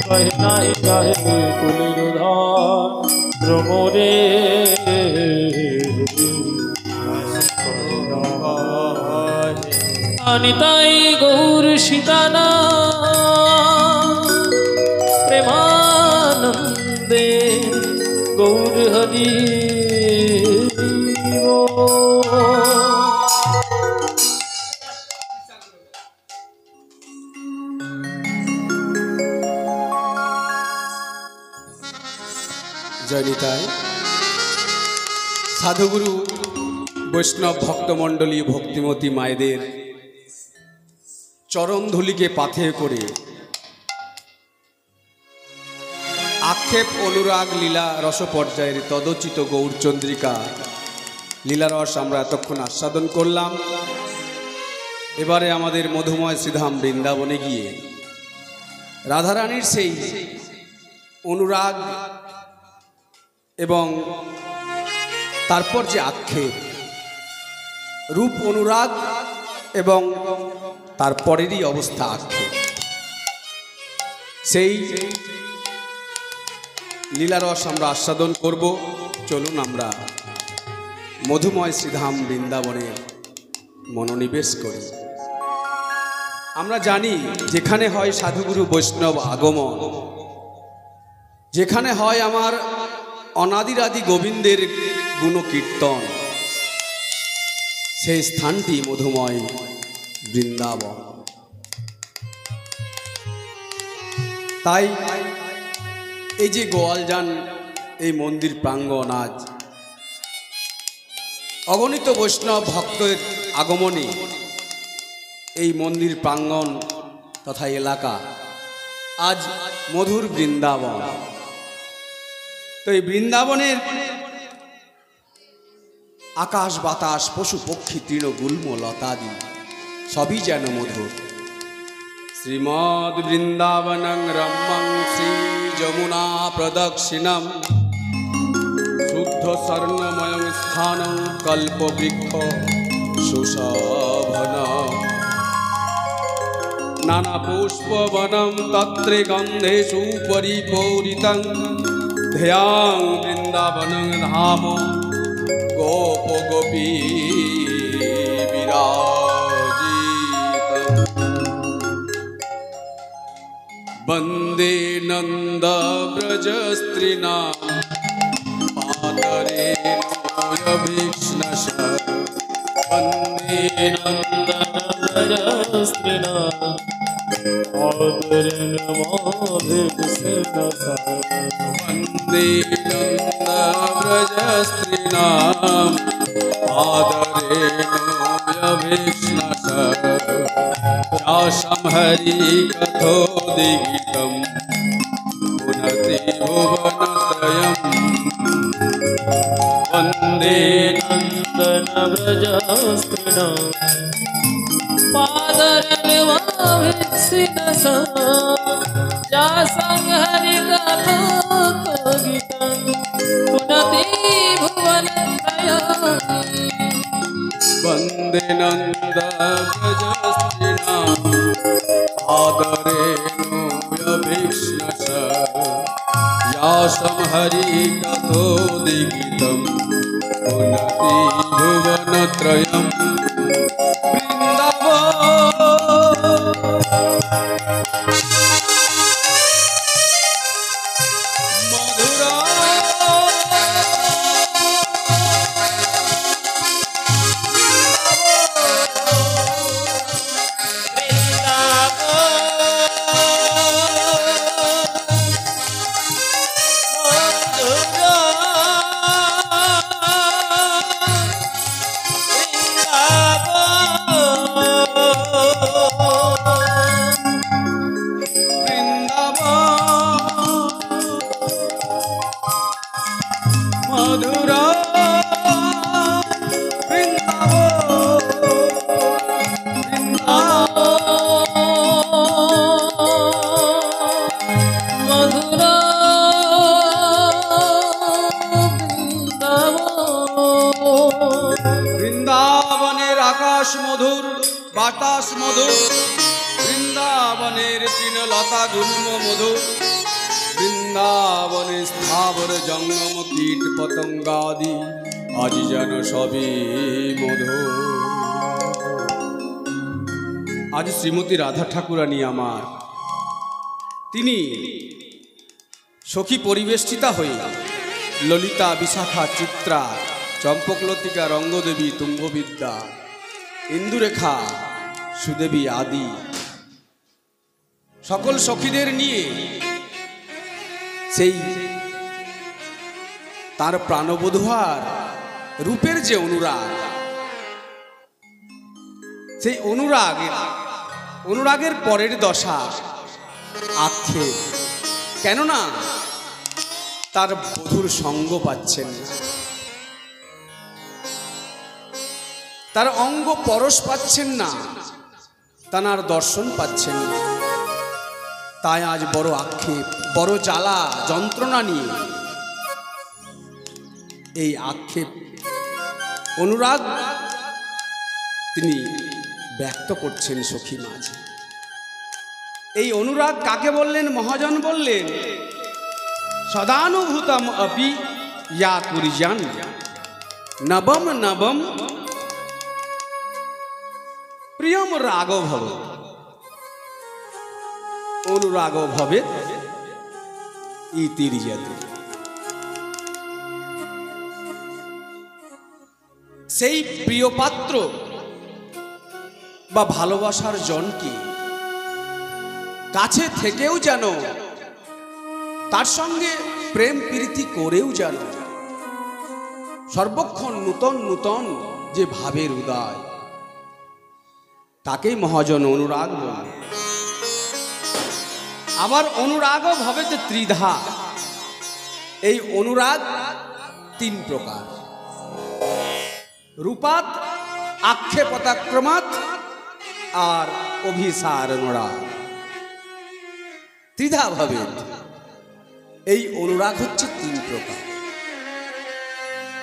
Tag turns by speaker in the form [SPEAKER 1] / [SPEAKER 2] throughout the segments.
[SPEAKER 1] कहे नाई चाहे कुलिर धान भ्रमरे अनिताई गौर सीताना प्रेमानंदे गौर हरि
[SPEAKER 2] जय निताई। साधुगुरु वैष्णव भक्तमंडली भक्तिमती मायेदेर चरण के पाथे करे आक्षेप अनुराग लीला रस पर्यायर तदोचित गौरचंद्रिका लीलारस आमरा एतक्षण आस्वादन करलाम। एबारे आमादेर मधुमय श्रीधाम बृंदावने गिये राधारानीर सेई अनुराग एवं तारपर जे आक्षेप रूप अनुराग एवं तारपरेरই अवस्था आक्षेप सेई लीलारस आमरा आस्वादन करब। चलुन आमरा मधुमय श्रीधाम बृंदावने मनोनिवेश करी। आमरा जानी जेखाने हय साधुगुरु वैष्णव आगमन, जेखाने हय आमार अनादिरादि गोविंदेर गुण कीर्तन, से स्थानटी मधुमय बृंदावन। ताई এই যে গোয়ালজান এই মন্দির প্রাঙ্গণ আজ অগণিত বৈষ্ণব ভক্তের আগমনে এই মন্দির প্রাঙ্গণ তথা এলাকা আজ মধুর বৃন্দাবন। তো এই বৃন্দাবনের আকাশ বাতাস পশু পক্ষী তৃণগুল্ম লতাদি সবই যেন মধুর। श्रीमद् वृंदावनं रम्यं श्री जमुना प्रदक्षिणं शुद्ध स्वर्णमयं स्थानं कल्पवृक्ष सुशोभनं नाना पुष्पवनं तत्र गन्धेषु परिपूरितं ध्यां वृंदावनं धाम गोप गोपी वंदे नंद व्रजस्त्रीणां पादरेणोऽभिष्णश वंदे नंद व्रजस्त्रीणां पादरेणोऽभिष्णश वंदे नंद व्रजस्त्रीणां पादरेणोऽभिष्णश व्यासं हरिकथोदिगीतं पुनति भुवनत्रयं वन्दे
[SPEAKER 1] नन्दनव्रजस्त्रीणां पादरेणुमभिष्णश व्यासं हरिकथोदिगीतं पुनति भुवनत्रयं
[SPEAKER 2] वन्दे नन्दव्रजस्त्रीणां पादरेणुमभिष्णश व्यासं हरिकथोदिगीतं पुनति भुवनत्रयं
[SPEAKER 1] वृंदावनेर आकाश मधुर बातास मधुर
[SPEAKER 2] বৃন্দাবনের তৃণলতা গুল্ম মধু, বৃন্দাবনে স্থাবর জঙ্গম কীট পতঙ্গাদি, আজ যেন সবই মধু। আজ শ্রীমতী রাধা ঠাকুরানী আমার, তিনি সখী পরিবেষ্টিতা হয়ে ললিতা, বিশাখা, চিত্রা, চম্পকলতিকা, রঙ্গদেবী, তুঙ্গবিদ্যা, ইন্দুরেখা, সুদেবী আদি সকল সখীদের নিয়ে সেই তার প্রাণবধূর রূপের যে অনুরাগ, সেই অনুরাগের পরের দশা আক্ষেপ। কেননা তার বধূর সঙ্গ পাচ্ছেন না, তার অঙ্গ পরশ পাচ্ছেন না, তার দর্শন পাচ্ছেন না। তাই আজ বড় আক্ষেপ, বড় জ্বালা যন্ত্রণা নিয়ে এই আক্ষেপ অনুরাগ তিনি ব্যক্ত করছেন সখী মাঝে। এই অনুরাগ কাকে বললেন? মহাজন বললেন, সদানুভূতম অপি ইয়া কুরিয়ান নবম নবম প্রিয়ম রাগ ভব, অনুরাগ ভবে ইতিরিয়াতে। সেই প্রিয় পাত্র বা ভালোবাসার জনকে কাছে থেকেও যেন, তার সঙ্গে প্রেম প্রীতি করেও যেন সর্বক্ষণ নূতন নূতন যে ভাবের উদয়, তাকেই মহাজন অনুরাগ বলে। আবার অনুরাগ ভাবে যে ত্রিধা, এই অনুরাগ তিন প্রকার: রূপাত, আক্ষেপতাক্রমাৎ আর অভিসার অনুরাগ। ত্রিধা ভাবে এই অনুরাগ হচ্ছে তিন প্রকার: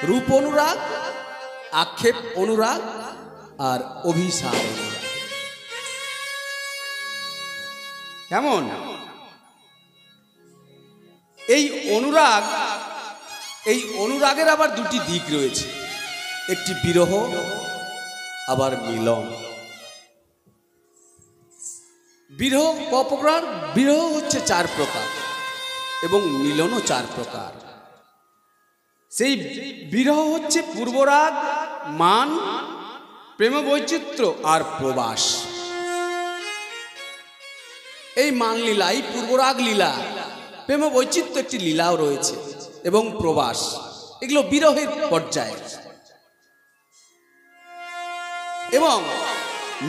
[SPEAKER 2] রূপ অনুরাগ, আক্ষেপ অনুরাগ আর অভিসার অনুরাগ। কেমন? এই অনুরাগের আবার দুটি দিক রয়েছে, একটি বিরহ, আবার মিলন। বিরহ প্রকার, বিরহ হচ্ছে চার প্রকার এবং মিলনও চার প্রকার। সেই বিরহ হচ্ছে পূর্বরাগ, মান, প্রেম বৈচিত্র্য আর প্রবাস। এই মান লীলা, এই পূর্বরাগ লীলা, প্রেম বৈচিত্র্য একটি লীলাও রয়েছে এবং প্রবাস, এগুলো বিরহের পর্যায়ে। এবং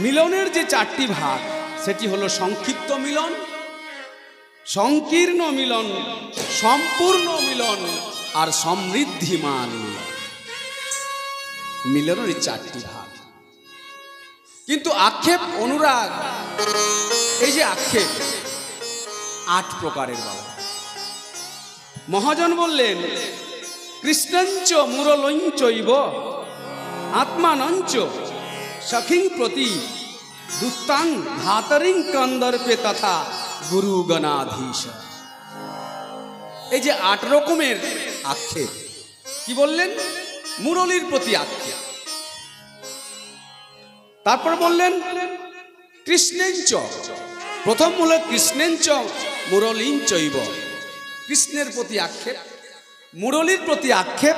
[SPEAKER 2] মিলনের যে চারটি ভাগ, সেটি হলো সংক্ষিপ্ত মিলন, সংকীর্ণ মিলন, সম্পূর্ণ মিলন আর সমৃদ্ধিমান মিলন। মিলনের চারটি ভাগ। কিন্তু আক্ষেপ অনুরাগ, এই যে আক্ষেপ, 8 প্রকারের বাবা। মহাজন বললেন, কৃষ্ণঞ্চ মুরলঞ্চৈব আত্মানঞ্চ সখিং প্রতি দুত্তাং ধাতরিং কন্দর্পে তথা গুরু গণাধীশ। এই যে 8 রকমের আক্ষেপ, কি বললেন? মুরলীর প্রতি আক্ষেপ। তারপর বললেন কৃষ্ণেঞ্চ, প্রথম হলো কৃষ্ণেঞ্চ মুরলীঞ্চৈব, কৃষ্ণের প্রতি আক্ষেপ, মুরলীর প্রতি আক্ষেপ।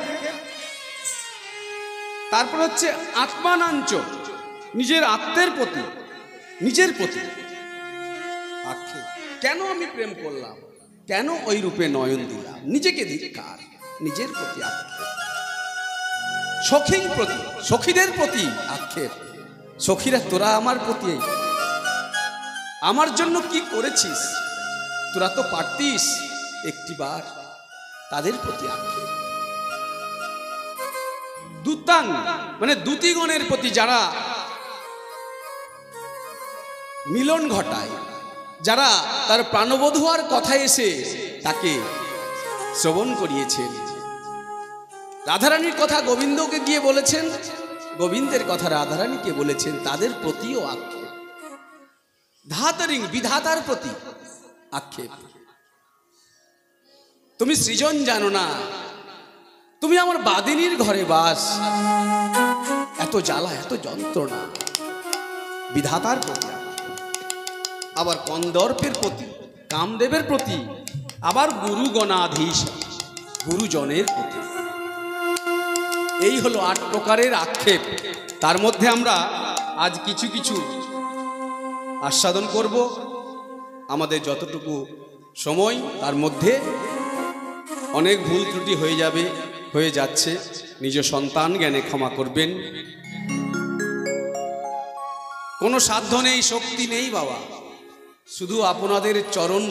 [SPEAKER 2] তারপর হচ্ছে আত্মানাঞ্চ, নিজের আত্মের প্রতি, নিজের প্রতি আক্ষেপ। কেন আমি প্রেম করলাম, কেন ওই রূপে নয়ন দিলাম, নিজেকে ধিক্কার, নিজের প্রতি আক্ষেপ। সখীর প্রতি, সখীদের প্রতি আক্ষেপ। সখীরা, তোরা আমার প্রতি, আমার জন্য কি করেছিস, তোরা তো পারতিস একটিবার, তাদের প্রতি আক্ষেপ। দূতাং মানে দূতিগণের প্রতি, যারা মিলন ঘটায়, যারা তার প্রাণবধূ আর কথায় এসে তাকে শ্রবণ করিয়েছেন। রাধারানীর কথা গোবিন্দকে গিয়ে বলেছেন, গোবিন্দের কথা রাধারানীকে বলেছেন, তাদের প্রতিও আক্ষেপ। ধাতরিং বিধাতার প্রতি আক্ষেপ। তুমি সৃজন জানো না, তুমি আমার বাদিনীর ঘরে বাস, এত জ্বালা এত যন্ত্রণা, বিধাতার প্রতি। আবার কন্দর্পের প্রতি, কামদেবের প্রতি, আবার গুরুগণাধীশ গুরুজনের প্রতি। এই হলো 8 প্রকারের আক্ষেপ। তার মধ্যে আমরা আজ কিছু কিছু আস্বাদন করব। আমাদের যতটুকু সময়, তার মধ্যে অনেক ভুল ত্রুটি হয়ে যাচ্ছে, নিজ সন্তান জ্ঞানে ক্ষমা করবেন। কোনো সাধ্য নেই, শক্তি নেই বাবা, শুধু আপনাদের চরণ,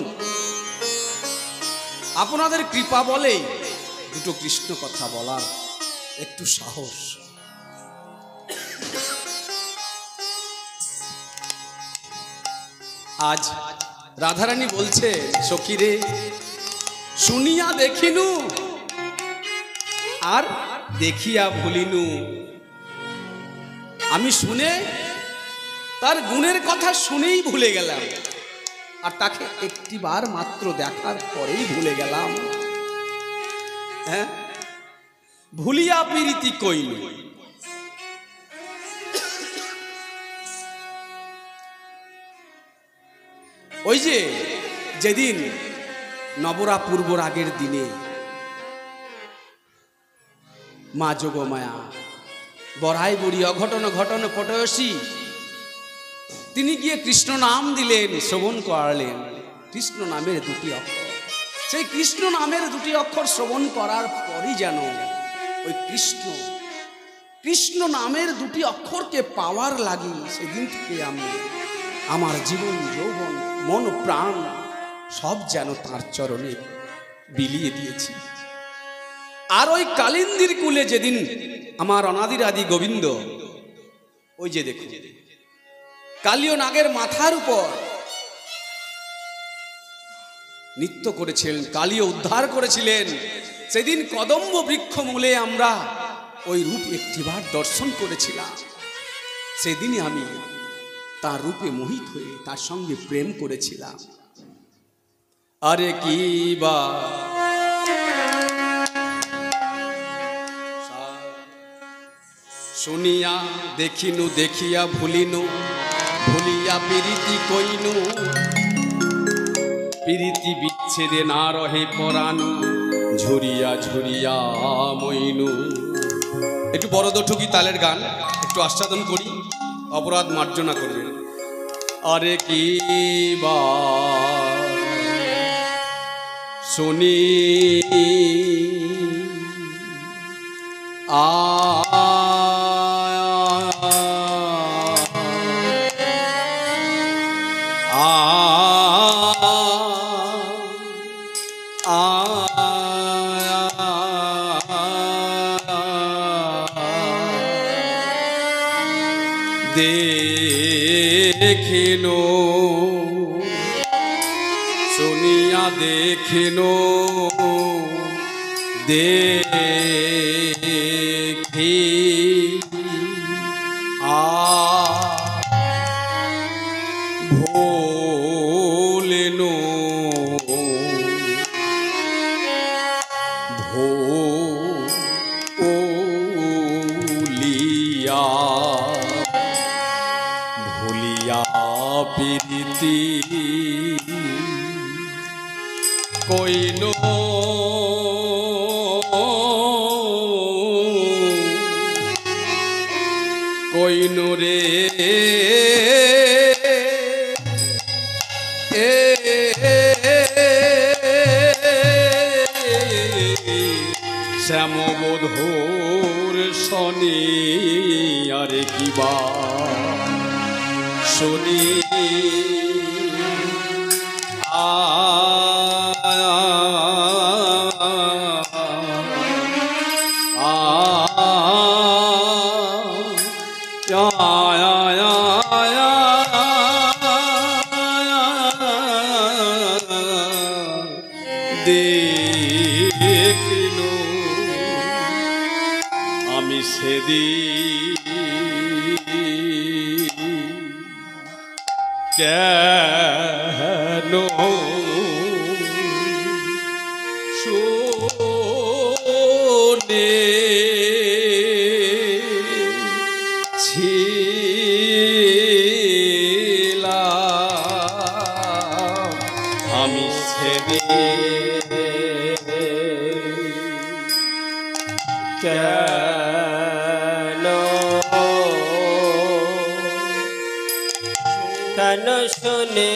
[SPEAKER 2] আপনাদের কৃপা বলেই দুটো কৃষ্ণ কথা বলার একটু সাহস। আজ রাধারানী বলছে, সখীরে শুনিয়া দেখিনু আর দেখিয়া ভুলিনু। আমি শুনে তার গুণের কথা শুনেই ভুলে গেলাম, আর তাকে একটিবার মাত্র দেখার পরেই ভুলে গেলাম। হ্যাঁ, ভুলিয়া প্রীতি কইনু। ওই যে যেদিন নবরা পূর্বর আগের দিনে মা যোগমায়া বড়াই বুড়ি অঘটন ঘটন পটয়সী তিনি গিয়ে কৃষ্ণ নাম দিলেন, শ্রবণ করালেন কৃষ্ণ নামের 2টি অক্ষর। সেই কৃষ্ণ নামের 2টি অক্ষর শ্রবণ করার পরই যেন ওই কৃষ্ণ নামের 2টি অক্ষরকে পাওয়ার লাগি সেদিন থেকে আমি আমার জীবন যৌবন মন প্রাণ সব যেন তার চরণে বিলিয়ে দিয়েছি। আর ওই কালিন্দির কুলে যেদিন আমার অনাদির আদি গোবিন্দ, ওই যে দেখুন কালীয় নাগের মাথার উপর নৃত্য করেছিলেন, কালীয় উদ্ধার করেছিলেন, সেদিন কদম্ব বৃক্ষ মূলে আমরা ওই রূপ একটিবার দর্শন করেছিলাম। সেদিনই আমি তার রূপে মোহিত হয়ে তার সঙ্গে প্রেম করেছিলাম। আরে কি বা শুনিয়া দেখিনু দেখিয়া ভুলিনু, ভুলিয়া প্রীতি কইনু। প্রীতি বিচ্ছেদে না রহে পরানু, ঝুরিয়া ঝুরিয়া মইনু। একটু বড়দঠুকি তালের গান একটু আস্বাদন করি, অপরাধ মার্জনা করবেন। আরে কি বা শুনি দেখিনো শুনিয়া দেখিনো দেখি ভোলেনো ভুলিয়া ভুলিয়া প্রীতি কইনো কইনো রে শ্যামবধূর শনি। আরে কিবা শুনি দেখিনো আমি সেদিন কেন শোনে ছিলাম আমি সেদিন
[SPEAKER 3] কেন কেন শুনে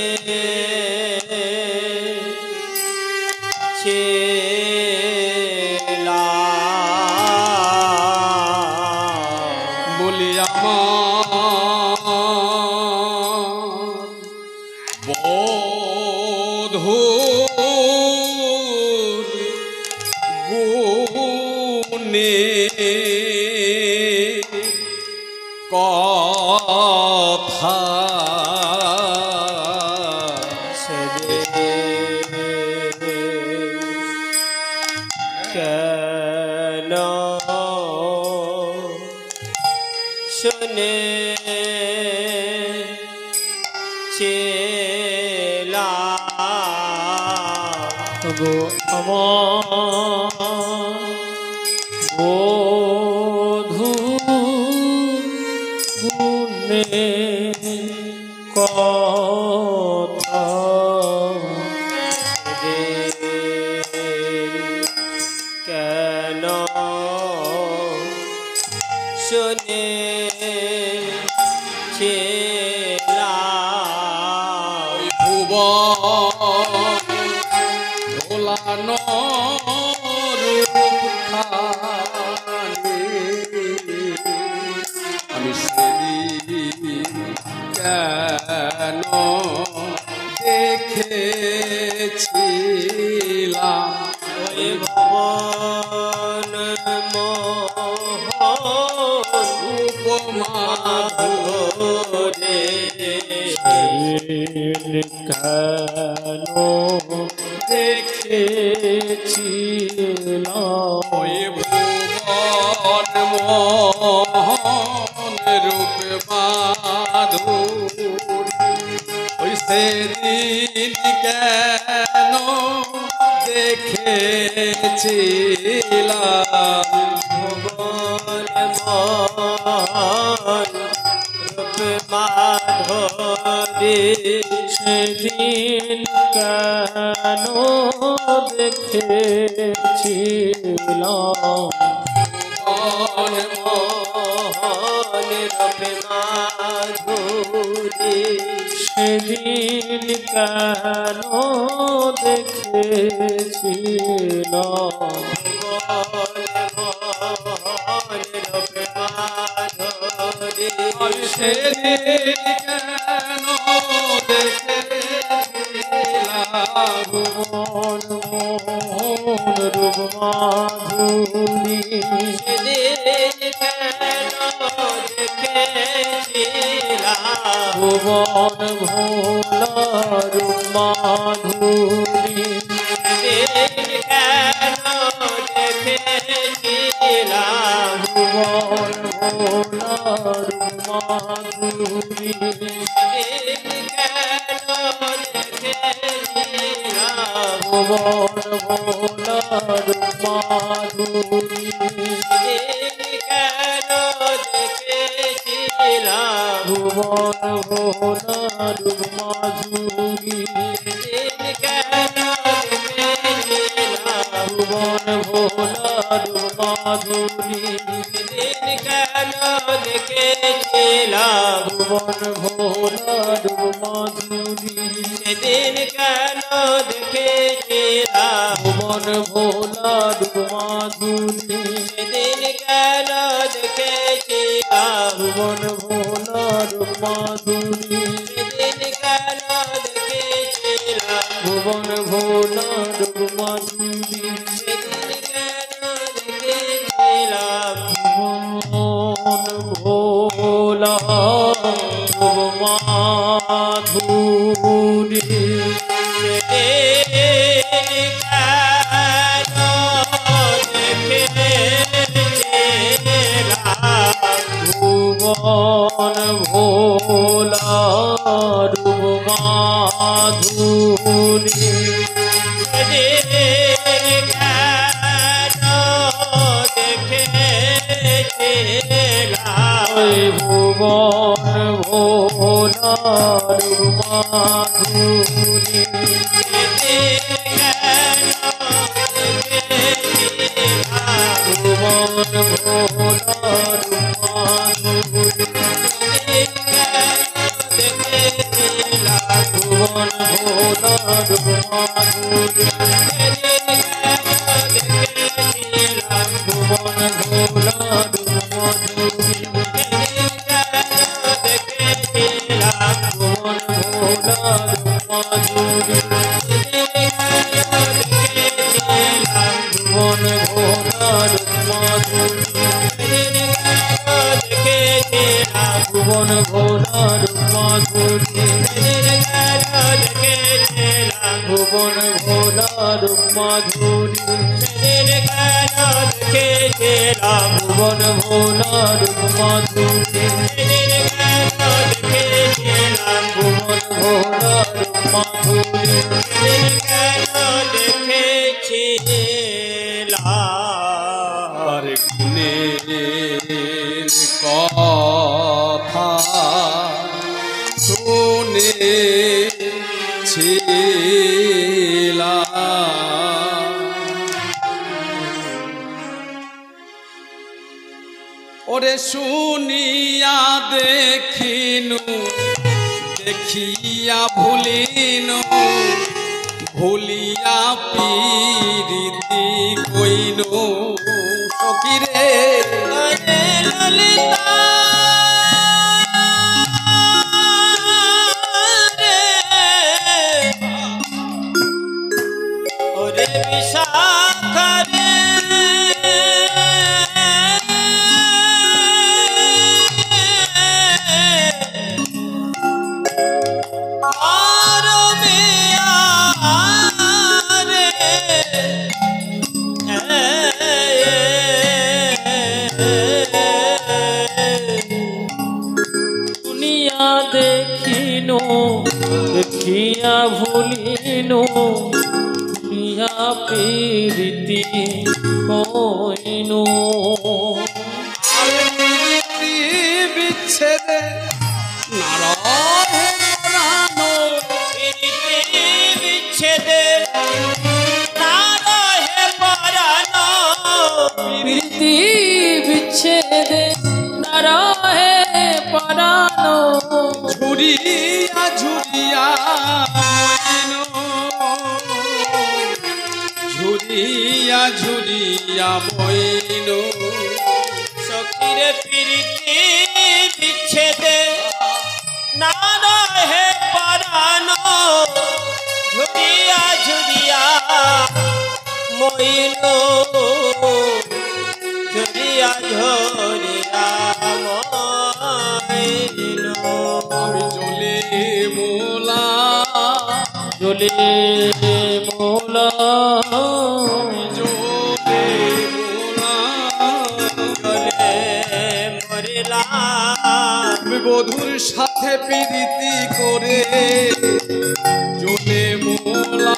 [SPEAKER 2] বলি আমার বধূর গুণে কথা
[SPEAKER 3] কেন শুনে
[SPEAKER 1] গো আমার বধূ গুণে কথা
[SPEAKER 3] কেন শুনে
[SPEAKER 2] ভোলানো আমি সেদিন কেন দেখেছিলাম
[SPEAKER 3] ওই ভবন
[SPEAKER 2] উপমাধুরে
[SPEAKER 1] কেন দেখেছিলাম
[SPEAKER 2] ওই ভুবন মোহন রূপে মাধুরী ওই সেদিন কেন দেখেছিলাম
[SPEAKER 3] ভুবন মোহন রূপে মাধুরী
[SPEAKER 1] সেদিন কেন দেখেছিলাম
[SPEAKER 3] ভুবন মোহন রূপে মাধুরী
[SPEAKER 1] সেদিন কেন দেখেছিলাম
[SPEAKER 2] সেদিন কেন দেখেছিলাম
[SPEAKER 1] ভুবন মোহন রূপ মাধুরী ভুবন ভোলা রূপ মাধুরী ভুবন ভোলা রূপ মাধুরী ভুবন ভোলা রূপ মাধুরী ভুবন ভোলা রূপ মাধুরী ভুবন ভোলা রূপ মাধুরী ভুবন ভোলা রূপ মাধুরী
[SPEAKER 3] সেদিন কেন দেখেছিলাম
[SPEAKER 1] ভুবন ভোলা রূপ মাধুরী
[SPEAKER 3] সেদিন কেন দেখেছিলাম
[SPEAKER 1] ভুবন ভোলা রূপ মাধুরী
[SPEAKER 3] সেদিন কেন দেখেছিলাম
[SPEAKER 1] ভুবন ভোলা রূপ মাধুরী
[SPEAKER 3] সেদিন কেন দেখেছিলাম
[SPEAKER 1] ভুবন ভোলা রূপ মাধুরী ভুবন ভোলা রূপ
[SPEAKER 3] সেদিন কেন দেখেছিলাম
[SPEAKER 1] ওই ভুবন ভোলার মাধুরী ভুবন ভোলার মাধুরী ভুবন ভোলার মাধুরী ভুবন ভোলার মাধুরী ভুবন ভোলার মাধুরী ভুবন ভোলার মাধুরী ভুবন ভোলার মাধুরী ভুবন ভোলার মাধুরী ভুবন ভোলার মাধুরী ভুবন ভোলার মাধুরী আর গুণের কথা শুনেছিলাম ওরে শুনিয়া দেখিনু দেখিয়া ভুলিনু ভুলিয়া পিরিতি কইনু সখিরে
[SPEAKER 3] ওরে বিশাখারে
[SPEAKER 1] শুনিয়া দেখিনু দেখিয়া ভুলিনু ভুলিয়া প্রীতি কইনু
[SPEAKER 2] বিচ্ছেদে নারায়ণ প্রাণ
[SPEAKER 3] বিচ্ছেদে নারহে পরাণ
[SPEAKER 1] প্রীতি বিচ্ছেদে নারহে পরাণ
[SPEAKER 2] ঝুরিয়া ঝুরিয়া মইনু ঝুরিয়া ঝুরিয়া মইনু
[SPEAKER 3] সখিরে প্রীতি বিচ্ছেদে নারহে পরাণ ঝুরিয়া ঝুরিয়া মইন ঝুরিয়া ঝরিয়া মইন
[SPEAKER 2] আমি জ্বলে মোলা
[SPEAKER 1] জ্বলে মোলা
[SPEAKER 2] জ্বলে মোলা
[SPEAKER 3] চলে মরিলা
[SPEAKER 2] আমি বধুর সাথে প্রীতি করে জ্বলে মোলা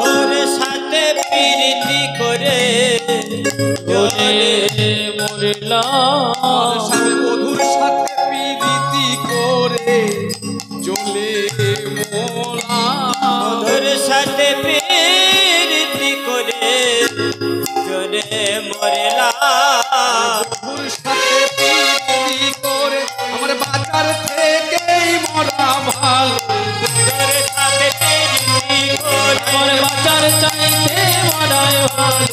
[SPEAKER 3] ওর সাথে প্রীতি করে
[SPEAKER 1] জ্বলে মরিলা
[SPEAKER 2] স্বামী বধুর সাথে প্রীতি করে জ্বলে মোলা
[SPEAKER 3] ওর সাথে প্রীতি করে চলে মরিলা
[SPEAKER 2] বধুর সাথে প্রীতি করে আমার বাজার থেকেই মরা ভালো
[SPEAKER 3] ওর সাথে প্রীতি করে
[SPEAKER 1] আমার বাঁচার চাইতে মরাই ভালো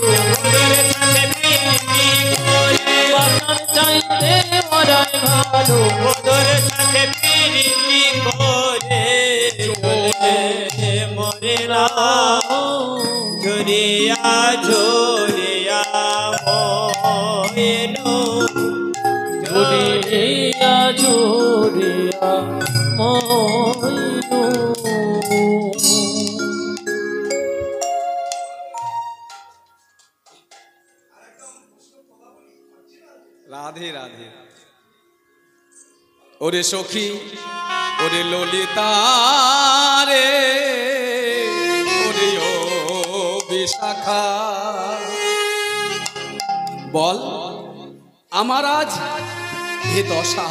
[SPEAKER 3] ওর সাথে প্রীতি করে
[SPEAKER 1] বাঁচার চাইতে মরাই ভালো
[SPEAKER 3] ওর সাথে প্রীতি করে চলে মরিলা ঝরিয়া ঝরিয়া মইন
[SPEAKER 1] ঝুরিয়া ঝুরিয়া মইনু
[SPEAKER 2] রাধে রাধে ওরে সখী ওরে ললিতা রে ওরে ও শাখা। বল আমার আজ এ দশা,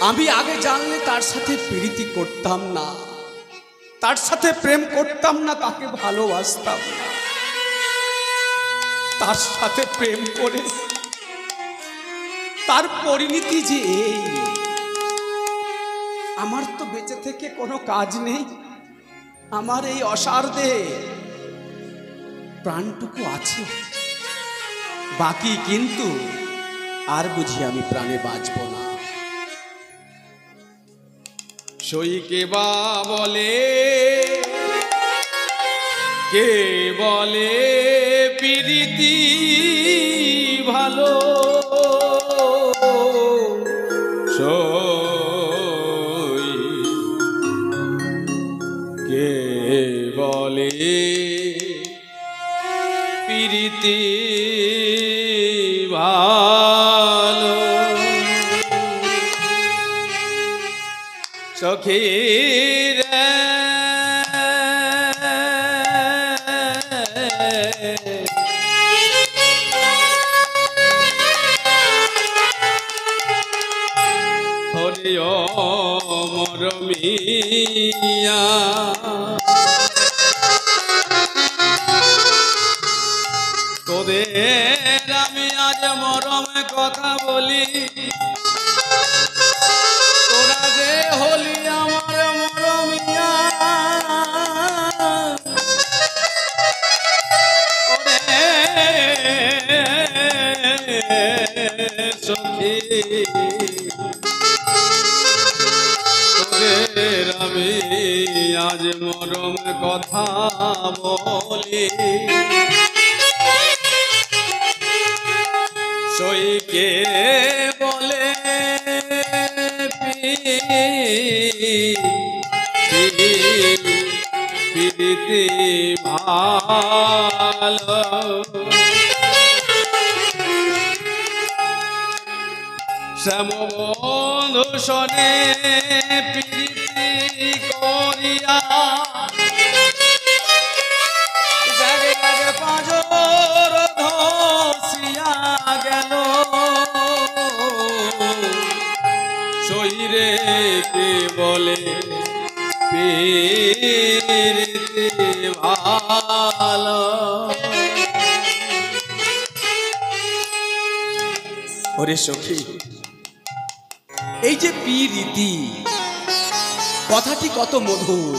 [SPEAKER 2] আমি আগে জানলে তার সাথে প্রীতি করতাম না, তার সাথে প্রেম করতাম না, তাকে ভালোবাসতাম না। তার সাথে প্রেম করে তার পরিণতি যে এই, আমার তো বেঁচে থেকে কোনো কাজ নেই। আমার এই অসার দেহে প্রাণটুকু আছে, বাকি কিন্তু আর বুঝি আমি প্রাণে বাঁচব না। সই কে বা বলে, কে বলে প্রীতি ভালো, সই কে বলে প্রীতি ভালো। সখী রে হরিও মরমিয়া, তোদের আমি আজ মরম কথা বলি, তোরা যে হলি আমার মরমিয়া। সখী তোদের আমি আজ মরম কথা বলি, সইকে বলে প্রীতি ভালো। শ্যামবন্ধু শোনে প্রীতি করিয়া, জায়গায় পাঁজর ধসিয়া গেল, শরীরে কে বলে প্রীতি ভালো। ওরে সখী, এই যে প্রীতি কথাটি কত মধুর।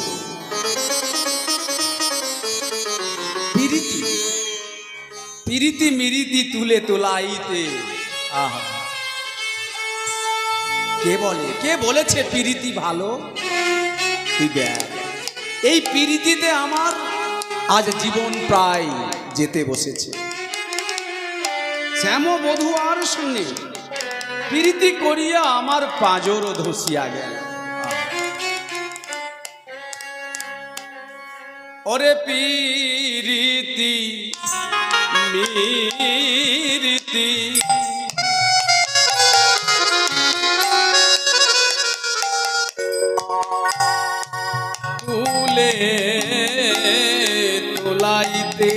[SPEAKER 2] প্রীতি প্রীতি মিরিতি তুলে তোলাইতে, আহা কে বলে, কে বলেছে প্রীতি ভালো? তুই দেখ, এই প্রীতিতে আমার আজ জীবন প্রায় যেতে বসেছে। শ্যাম বধুয়ার সঙ্গে প্রীতি করিয়া আমার পাঁজর ধসিয়া গেল। ওরে প্রীতি মিরিতি তুলে তোলাইতে,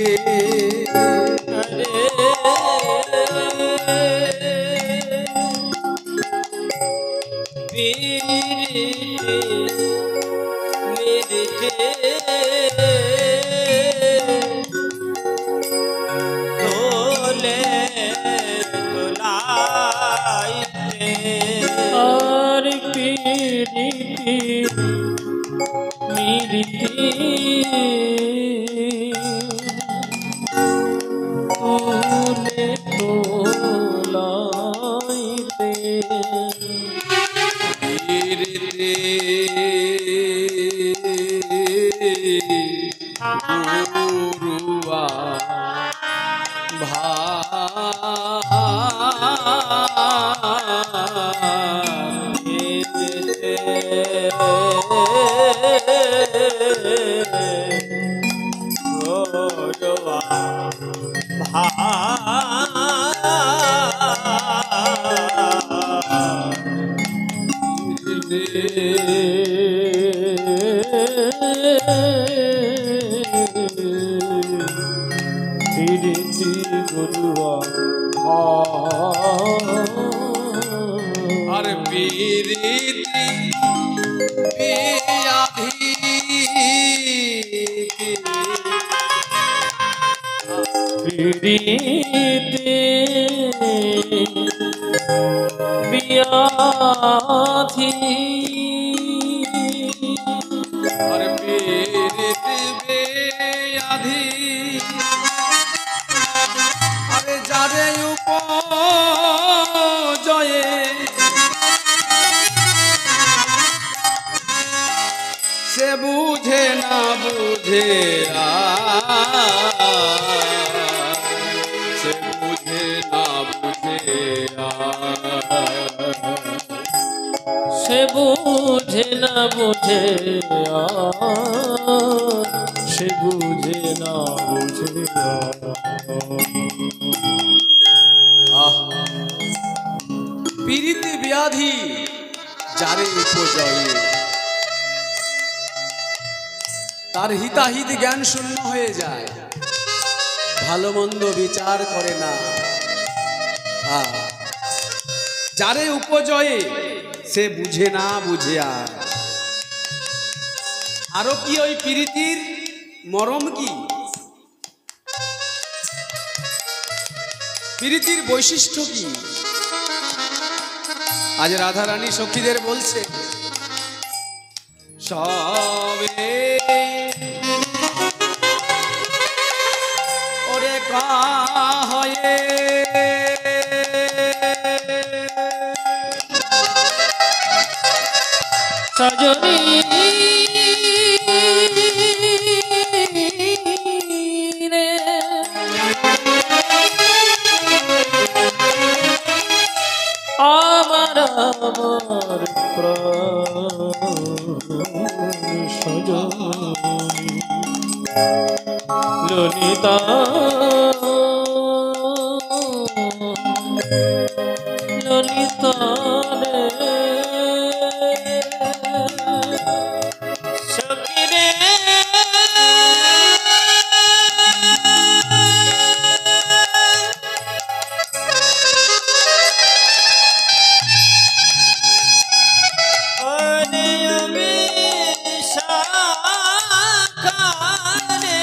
[SPEAKER 1] আর প্রীতি মিরিতি তুলে তোলাইতে,
[SPEAKER 2] গুরুয়া আর প্রীতি ব্যাধি
[SPEAKER 1] প্রীতি ব্যাধি
[SPEAKER 2] আর প্রীতি ব্যাধি আরে যারে উপজয়ে সে বুঝে না বুঝে সে বুঝে না বুঝে
[SPEAKER 1] সে বুঝে না বুঝে সে বুঝে না বুঝে
[SPEAKER 2] পীড়িত ব্যাধি যারে উপজয়ে তার হিতাহিত জ্ঞান শূন্য হয়ে যায়, ভালো মন্দ বিচার করে না। যারে উপজয়ে সে বুঝে না বুঝে আরো কি ওই প্রীতির মরম কি, প্রীতির বৈশিষ্ট্য কি? আজ রাধারানী সখীদের বলছে সবে ওরে হয়ে
[SPEAKER 1] সজনী রে আমার আমার প্রাণ সজনী ললিতা ললিতা রে
[SPEAKER 3] সখী রে ওরে আমি সাকারে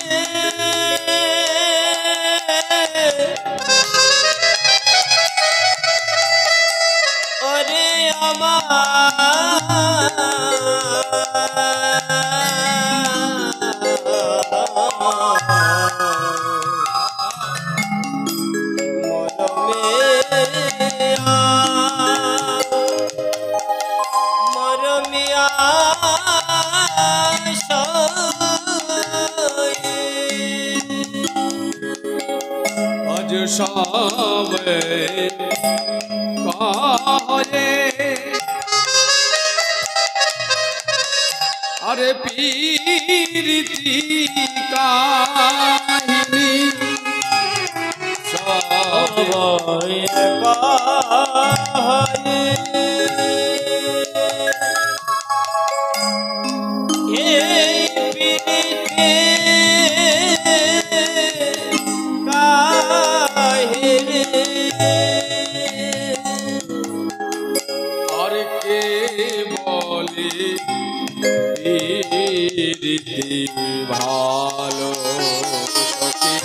[SPEAKER 3] ওরে মরমিয়া
[SPEAKER 2] আজ সবে কাহে আরে পীরিতি কাহিনী
[SPEAKER 1] সবাই
[SPEAKER 2] আর কে বলে পীরিতি ভালো সখী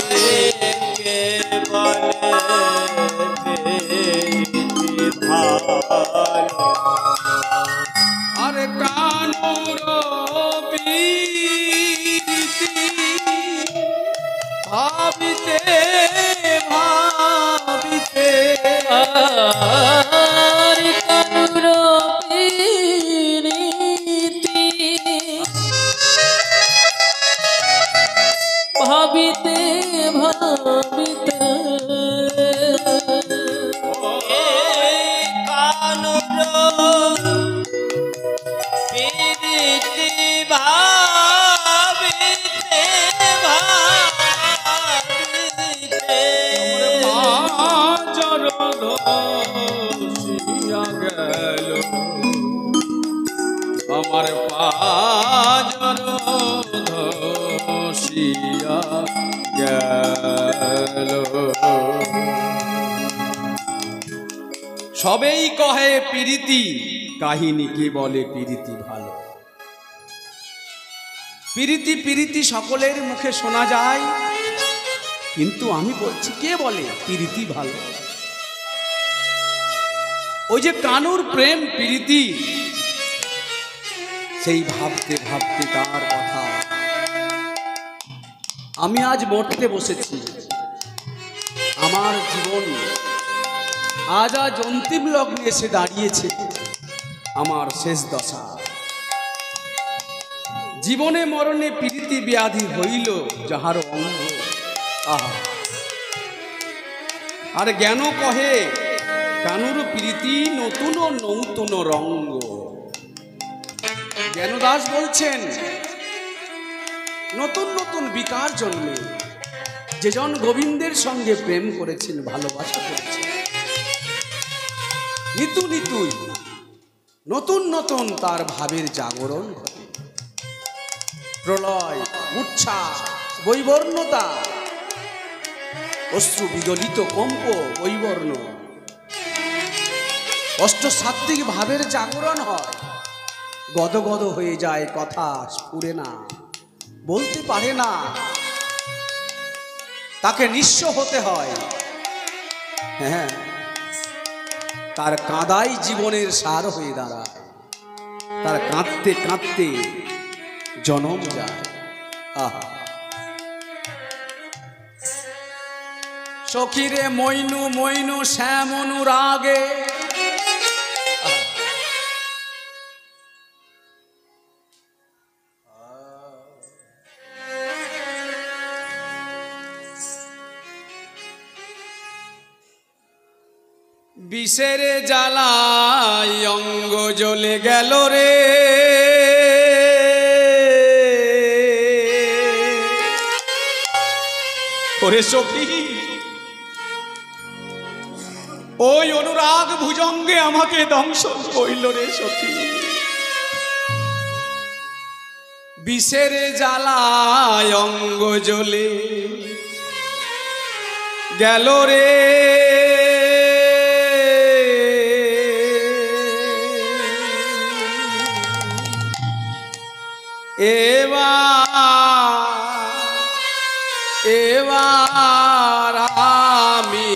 [SPEAKER 2] রে
[SPEAKER 3] কে বলে ভালো
[SPEAKER 2] আর কানুর পীরিতি ভাবিতে ভাবিতে
[SPEAKER 1] আর কানুর পীরিতি ভাবিতে ভাবিতে
[SPEAKER 3] কানুর প্রীতি ভাবিতে ভাবিতে
[SPEAKER 2] জর ধসিয়া গেল আমার পাজর ধসিয়া গেল
[SPEAKER 3] গেল।
[SPEAKER 2] সবেই কহে প্রীতি, কাহিনী কি বলে প্রীতি ভালো। প্রীতি প্রীতি সকলের মুখে শোনা যায়, কিন্তু আমি বলছি কে বলে প্রীতি ভালো? ওই যে কানুর প্রেম প্রীতি, সেই ভাবতে ভাবতে তার কথা আমি আজ মরতে বসেছি। আমার জীবন আজ অন্তিম লগ্নে এসে দাঁড়িয়েছে, আমার শেষ দশা। জীবনে মরণে প্রীতি ব্যাধি হইল যাহার অঙ্গ। আহা, আর জ্ঞান কহে কানুর প্রীতি নতুন নূতন রঙ্গ। জ্ঞানদাস বলছেন নতুন নতুন বিকার জন্মে যেজন গোবিন্দের সঙ্গে প্রেম করেছেন, ভালোবাসা করেছেন, নিতু নিতুই নতুন নতুন তার ভাবের জাগরণ ঘটে। প্রলয়, উচ্ছ্বাস, বৈবর্ণতা, অশ্রু বিগলিত কম্প, বৈবর্ণ, অষ্টসাত্ত্বিক ভাবের জাগরণ হয়। গদগদ হয়ে যায়, কথা স্ফুরে না, বলতে পারে না, তাকে নিঃস্ব হতে হয়। হ্যাঁ, তার কাঁদাই জীবনের সার হয়ে দাঁড়ায়। তার কাঁদতে কাঁদতে জনম যায়। আহা, সখীরে মইনু মইনু শ্যাম অনুরাগে, বিষের জ্বালায় অঙ্গ জ্বলে গেল রে। ওরে সখী, ওই অনুরাগ ভুজঙ্গে আমাকে দংশন কইল রে সখী। বিষের জ্বালায় অঙ্গ জ্বলে গেল রে। এবার আমি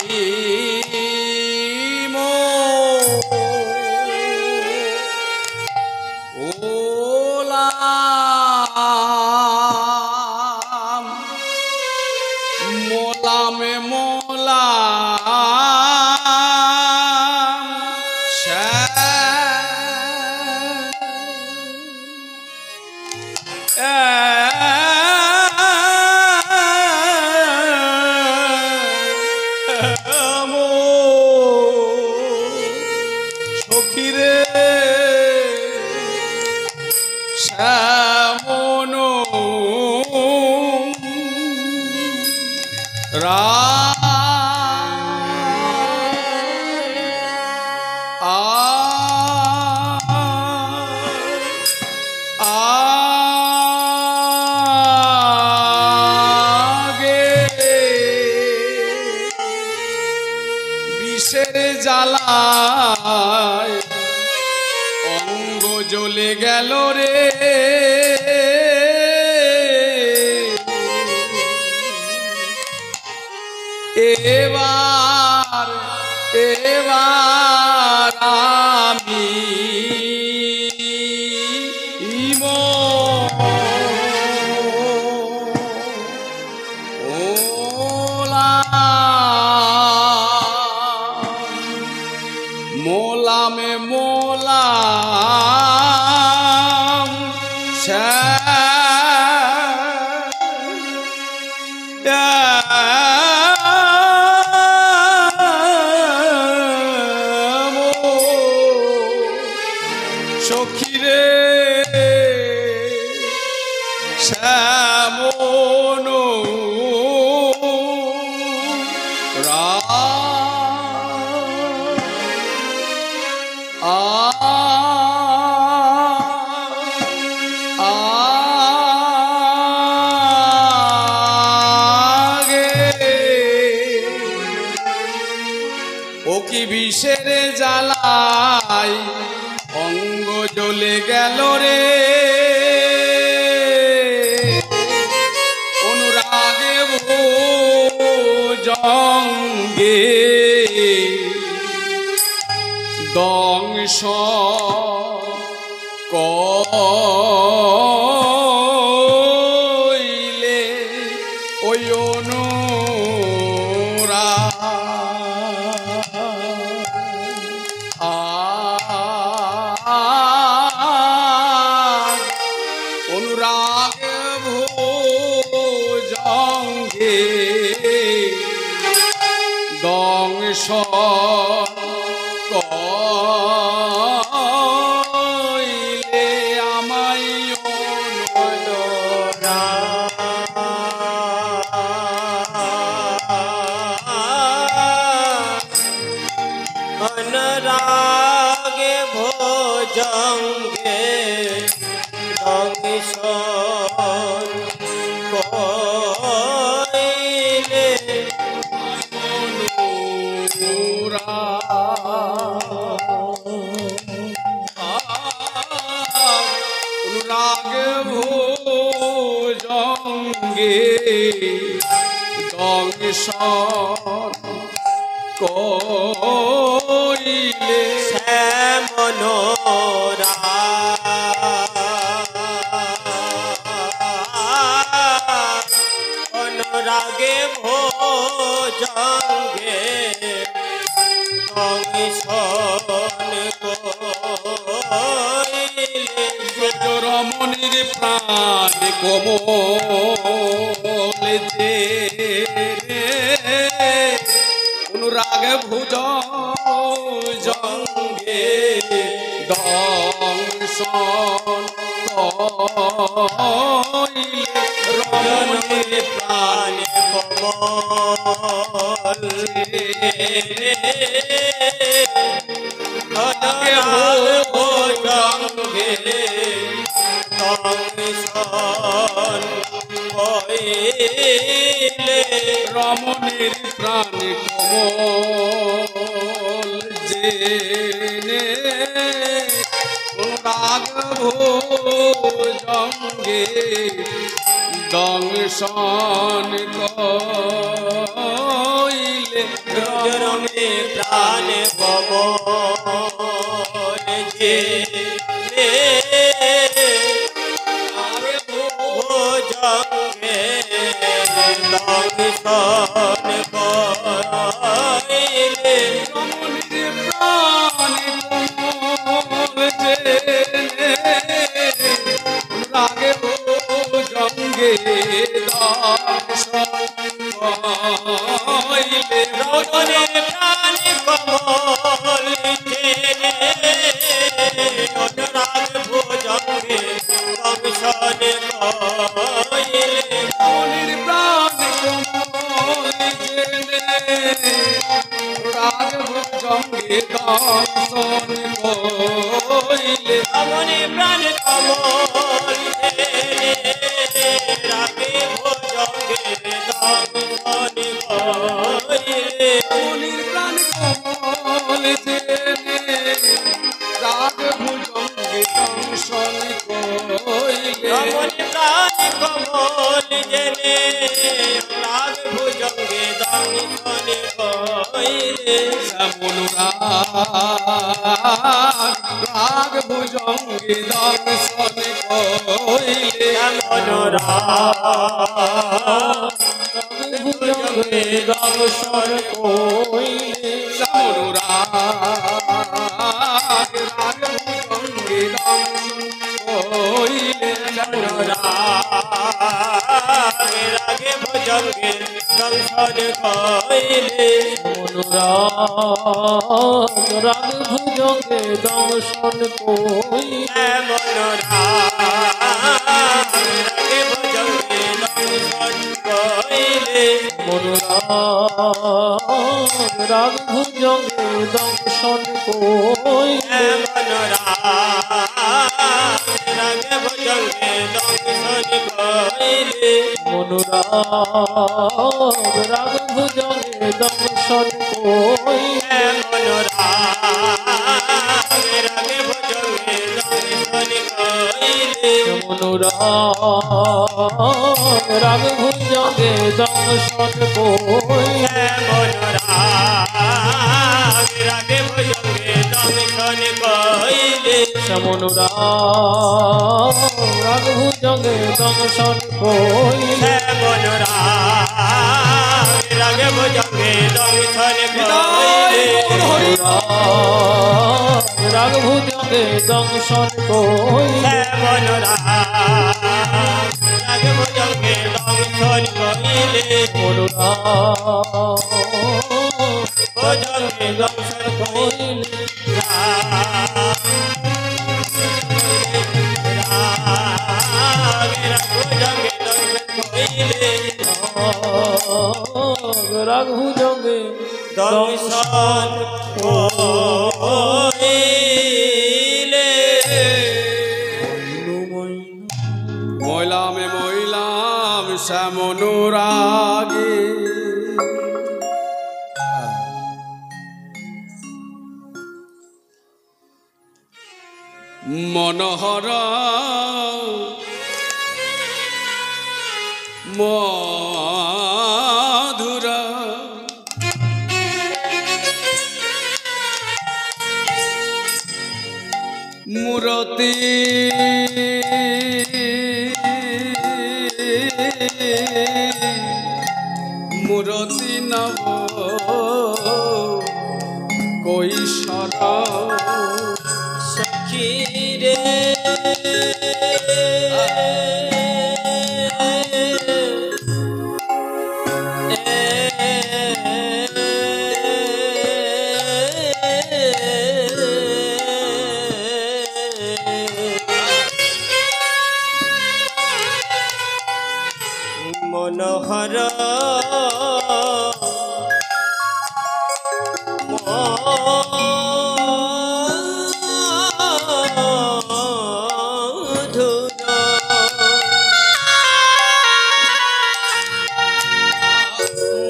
[SPEAKER 2] মোলামে মোলাম সখীরে শ্যামন বিষের জ্বালায় অঙ্গ জ্বলে গেল রে। এবার আমি মোলামে মোলাম সখীরে শ্যামন আগে বিষের জ্বালায় অঙ্গ জ্বলে গেল রে, অনুরাগে ভুজঙ্গে দংশ কইলে ওই অনুরাগ ভুজঙ্গে দংশ কইলে আমায়
[SPEAKER 3] অনুরাগে ভোজঙ্গে দংশন কইলে
[SPEAKER 2] অনুরাগ ভুজঙ্গে দংশন কইলে
[SPEAKER 3] শ্যামনোরা অনুরাগে ভোজঙ্গে দংশন কইলে
[SPEAKER 2] রমণীর প্রাণ কোমল যে অনুরাগ ভুজঙ্গে দংশন কইলে রমণীর প্রাণ
[SPEAKER 3] কমল ভোজঙ্গে দংশন কইলে
[SPEAKER 2] রমণীর প্রাণ কোমল জেনে অনুরাগ ভুজঙ্গে দংশন কইলে
[SPEAKER 3] রমে প্রাণ কমল জেনে ভোজঙ্গে দংশন কইলে
[SPEAKER 2] রমণীর প্রাণ কোমল জেনে অনুরাগ ভুজঙ্গে দংশন কইলে
[SPEAKER 3] রমণীর প্রাণ কমল জেনে অনুরাগ ভোজঙ্গে দংশন কইলে
[SPEAKER 2] রমণীর প্রাণ কোমল জেনে অনুরাগ ভুজঙ্গে দংশন কইলে
[SPEAKER 3] রমণীর প্রাণ কমল জেনে রাগে ভোজঙ্গে দংশন কইলে
[SPEAKER 2] রমণীর প্রাণ কোমল জেনে রাগ ভুজঙ্গে দংশন কইলে
[SPEAKER 3] রমণীর প্রাণ কমল জেনে রাগ ভোজঙ্গে দংশন কইলে
[SPEAKER 2] রাগ ভুজঙ্গে দংশন কইলে
[SPEAKER 3] ভুজঙ্গে দংশন কইলে
[SPEAKER 2] রাগ ভুজঙ্গে দংশন কইলে
[SPEAKER 3] রাগে ভোজঙ্গে দংশন কইলে
[SPEAKER 1] রাগ ভুজঙ্গে দংশন কইলে
[SPEAKER 3] রাগে ভোজঙ্গে দংশন কইলে
[SPEAKER 1] রাগ ভুজঙ্গে দংশন কইলে
[SPEAKER 3] রাগে ভোজঙ্গে দংশন কইলে
[SPEAKER 1] রাগ ভুজঙ্গে দংশন কইলে রাগ ভুজঙ্গে দংশন কই
[SPEAKER 3] শ্যামনুরাগ রাগে ভুজঙ্গে দংশন কইলে
[SPEAKER 1] শ্যামনুরাগ ভুজঙ্গে দংশন কই
[SPEAKER 3] শ্যামনুরাগ রাগে ভুজঙ্গে দংশন কইলে
[SPEAKER 1] রাগ ভুজঙ্গে দংশন কই
[SPEAKER 3] শ্যামনুরাগ রাগে ভুজঙ্গে দংশন কইলে ভুজঙ্গে দংশন কইলে
[SPEAKER 1] রাগ ভুজঙ্গে
[SPEAKER 3] দংশন কইলে
[SPEAKER 2] ময়লামে ময়লাম শ্যামনুরাগে মনোহর মধুর মূরতি মূরতি নব কৈশর
[SPEAKER 3] সখী রে মনোহর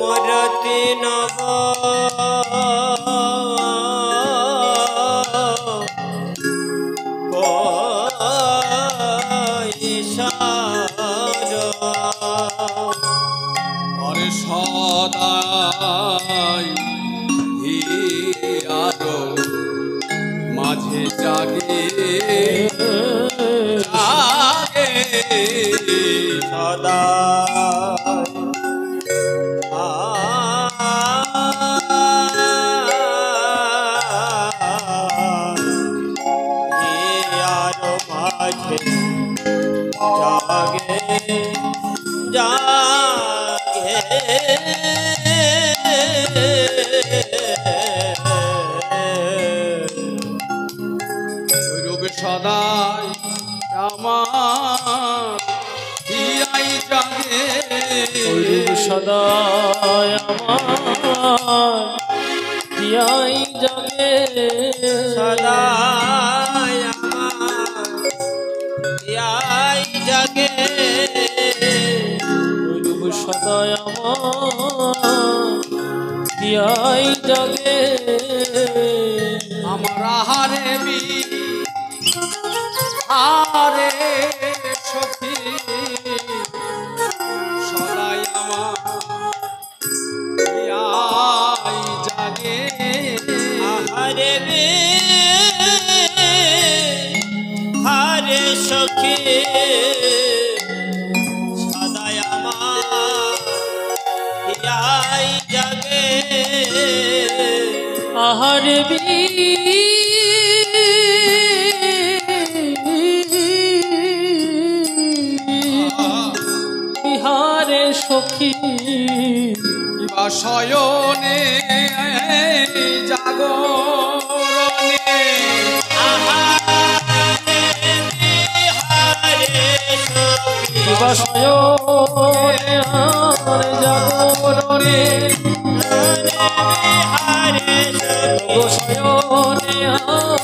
[SPEAKER 3] মরতি নব
[SPEAKER 2] আরে সদাই আরো মাঝে জাগে জাগে
[SPEAKER 3] সদা আরো মাঝে জাগে জাগে
[SPEAKER 2] রূপ সদাই আমার হিয়াই জাগে
[SPEAKER 1] সদায় আমার দিয়াই জাগে
[SPEAKER 3] সদাই আমার জাগে
[SPEAKER 1] রূপ সদায় আমার দিয়াই জাগে
[SPEAKER 2] আমার হারে বি হারে সখী সদাই আমার হিয়াই জাগে
[SPEAKER 3] আহারে বে হারে সখী সদাই আমার জাগে
[SPEAKER 1] আহার বিহারে সখী
[SPEAKER 2] কিবা শয়নে জাগরণে
[SPEAKER 1] কিবা শয়নে আর জাগরণে শয়নে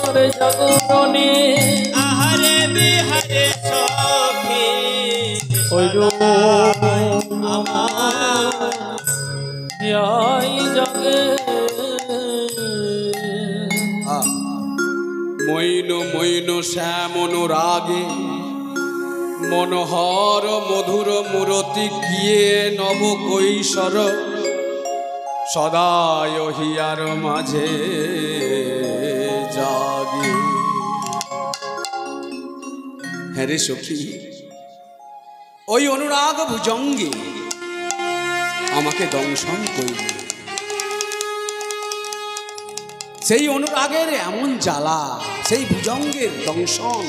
[SPEAKER 1] আর জাগরণে ওই রূপ আমার জাগে
[SPEAKER 2] মৈন মৈন শ্যামনুরাগে মনোহর মধুর মূরতি গিয়ে নব কৈশোর সদায় হিয়ার মাঝে জাগে। হ্যাঁ রে সখী, ওই অনুরাগ ভুজঙ্গে আমাকে দংশন করবে। সেই অনুরাগের এমন জ্বালা, সেই ভুজঙ্গের দংশন,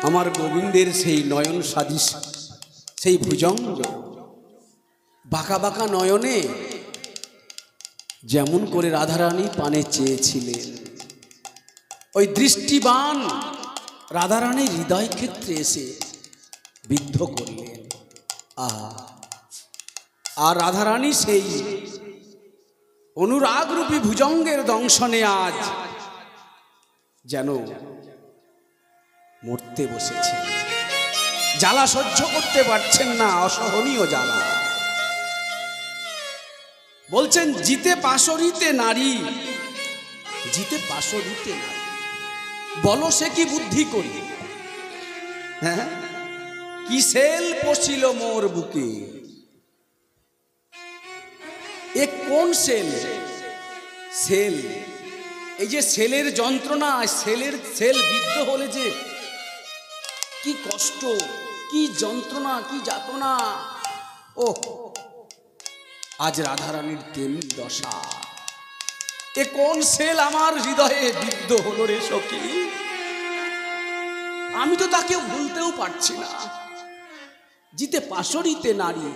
[SPEAKER 2] আমার গোবিন্দের সেই নয়ন সাদিস সেই ভুজঙ্গ, বাঁকা বাঁকা নয়নে যেমন করে রাধারানী পানে চেয়েছিলেন, ওই দৃষ্টিবান রাধারানীর হৃদয় ক্ষেত্রে এসে বিদ্ধ করলেন। আর রাধারানী সেই অনুরাগরূপী ভুজঙ্গের দংশনে আজ যেন মরতে বসেছে। জ্বালা সহ্য করতে পারছেন না, অসহনীয় জ্বালা। বলছেন জিতে পাশরিতে নারী, জিতে পাশরিতে নারী, বলো সে কি বুদ্ধি করি। হ্যাঁ, কি সেল পশিল মোর বুকে। এ কোন সেল? সেল, এই যে সেলের যন্ত্রণা, সেল বিদ্ধ হলে যে কি কষ্ট, কি যন্ত্রণা, কি যাতনা। ও আজ রাধারানীর তেমনি দশা। এ কোন সেল আমার হৃদয়ে বিদ্ধ হলো রে সখী। আমি তো তাকে ভুলতেও পারছি না। জিতে পাশরিতে নারী,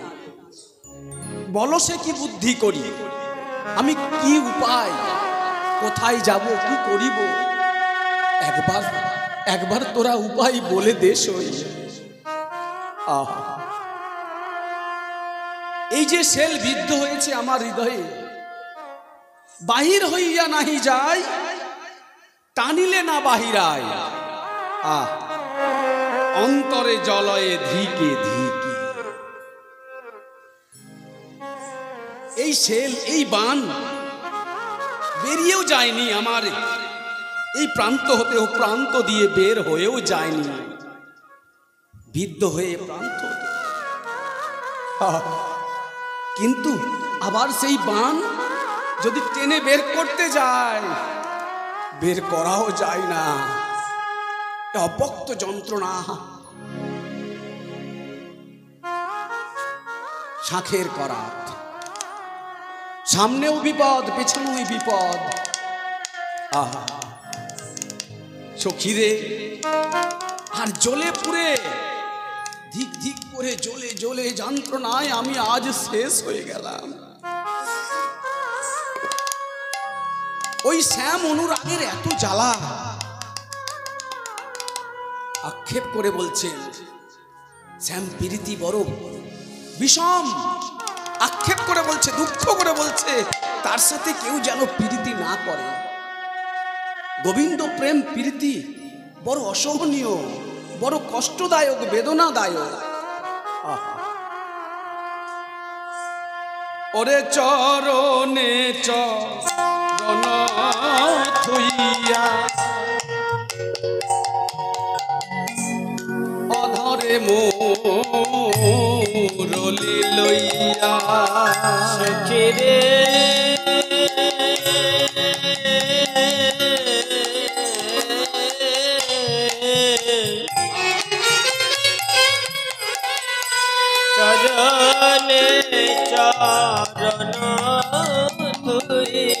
[SPEAKER 2] বলো সে কি বুদ্ধি করি। আমি কি উপায়, কোথায় যাব, কি করিব, একবার তোরা উপায় বলে দে সই। এই যে সেল বিদ্ধ হয়েছে আমার হৃদয়ে, বাহির হইয়া নাহি যায়, টানিলে না বাহিরায়। অন্তরে জলয়ে ধিকে ধিকে। এই সেল, এই বান বেরিয়েও যায়নি আমার এই প্রান্ত হতে, ও প্রান্ত দিয়ে বের হয়েও যায়নি, বিদ্ধ হয়ে প্রান্ত। কিন্তু আবার সেই বান যদি টেনে বের করতে যায়, বের করাও যায় না। অপক্ত যন্ত্রণা, শাঁখের করাত, সামনেও বিপদ, পেছনেও বিপদ। সখীরে, আর জ্বলে পুড়ে ধিক ধিক করে জ্বলে জ্বলে যন্ত্রণায় আমি আজ শেষ হয়ে গেলাম। ওই শ্যাম অনুরাগের এত জ্বালা। আক্ষেপ করে বলছেন শ্যাম প্রীতি বড় বিষম। আক্ষেপ করে বলছে, দুঃখ করে বলছে, তার সাথে কেউ যেন প্রীতি না করে। গোবিন্দ প্রেম প্রীতি বড় অসহনীয়, বড় কষ্টদায়ক, বেদনাদায়ক। ওরে চরণে চরণ থুইয়া, অধরে মুরলি লইয়া,
[SPEAKER 3] সখী রে চরণে চরণ ধুইয়া,